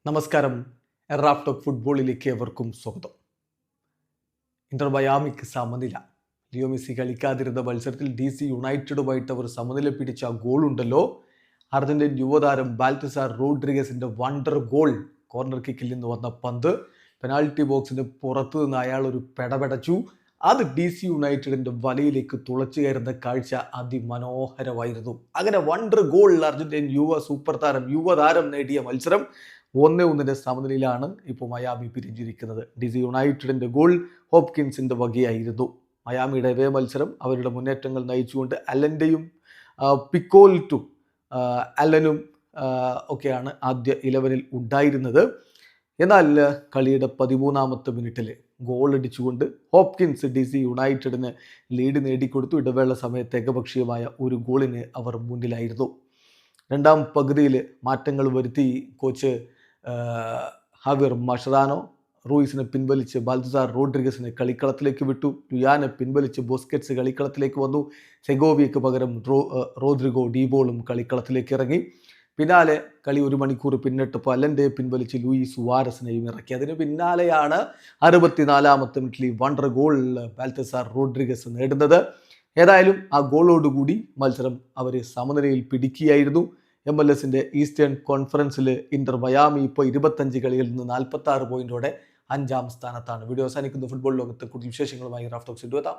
നമസ്കാരം. Raf talk ഫുട്ബോളിലേക്ക് ഏവർക്കും സ്വാഗതം. ഇന്റർ മയാമിക്ക് സമനില. ലിയോ മെസ്സി കളിക്കാതിരുന്ന മത്സരത്തിൽ DC യുണൈറ്റഡുമായിട്ട് അവർ സമനില പിടിച്ച ആ ഗോളുണ്ടല്ലോ, അർജന്റീൻ യുവതാരം ബാൽത്തസാർ റോഡ്രിഗസിന്റെ വണ്ടർ ഗോൾ. കോർണർ കിക്കിൽ നിന്ന് വന്ന പന്ത് പെനാൽറ്റി ബോക്സിന് പുറത്തു നിന്ന് അയാൾ ഒരു പെടപെടച്ചു. അത് DC യുണൈറ്റഡിന്റെ വലയിലേക്ക് തുളച്ചു കയറുന്ന കാഴ്ച അതിമനോഹരമായിരുന്നു. അങ്ങനെ വണ്ടർ ഗോൾ അർജന്റീൻ യുവതാരം നേടിയ മത്സരം 1-1 സമനിലയിലാണ് ഇപ്പോൾ മയാമി പിരിഞ്ഞിരിക്കുന്നത്. DC യുണൈറ്റഡിന്റെ ഗോൾ ഹോപ്കിൻസിന്റെ വകയായിരുന്നു. മയാമിയുടെ ഇതേ മത്സരം അവരുടെ മുന്നേറ്റങ്ങൾ നയിച്ചുകൊണ്ട് അലന്റെയും പിക്കോൾട്ടും അലനും ഒക്കെയാണ് ആദ്യ 11-ൽ ഉണ്ടായിരുന്നത്. എന്നാൽ കളിയുടെ 13-ാമത്തെ മിനിറ്റിൽ ഗോൾ അടിച്ചുകൊണ്ട് ഹോപ്കിൻസ് DC യുണൈറ്റഡിന് ലീഡ് നേടിക്കൊടുത്തു. ഇടവേള സമയത്ത് ഏകപക്ഷീയമായ ഒരു ഗോളിന് അവർ മുന്നിലായിരുന്നു. രണ്ടാം പകുതിയിൽ മാറ്റങ്ങൾ വരുത്തി കോച്ച് ഹാവിർ മഷറാനോ റൂയിസിനെ പിൻവലിച്ച് ബാൽത്തസാർ റോഡ്രിഗസിനെ കളിക്കളത്തിലേക്ക് വിട്ടു. ലുയാനെ പിൻവലിച്ച് ബുസ്കറ്റ്സ് കളിക്കളത്തിലേക്ക് വന്നു. സെഗോവിയയ്ക്ക് പകരം റോദ്രിഗോ ഡീബോളും കളിക്കളത്തിലേക്ക് ഇറങ്ങി. പിന്നാലെ കളി 1 മണിക്കൂർ പിന്നിട്ടപ്പോൾ അലൻ്റെ പിൻവലിച്ച് ലൂയിസ് സുവാരസിനെയും ഇറക്കി. അതിന് പിന്നാലെയാണ് 64-ാമത്തെ മിനിറ്റിൽ വണ്ടർ ഗോൾ ബാൽത്തസാർ റോഡ്രിഗസ് നേടുന്നത്. ഏതായാലും ആ ഗോളോടുകൂടി മത്സരം അവർ സമനിലയിൽ പിടിക്കുകയായിരുന്നു. MLS ഈസ്റ്റേൺ കോൺഫറൻസിൽ ഇന്റർ മയാമി ഇപ്പോൾ 25 കളികളിൽ നിന്ന് 46 പോയിന്റോടെ 5-ാം സ്ഥാനത്താണ്. വീഡിയോ അവസാനിക്കുന്ന. ഫുട്ബോൾ ലോകത്ത് കൂടുതൽ വിശേഷങ്ങളുമായി റാഫ് ടോക്സ് എത്താം.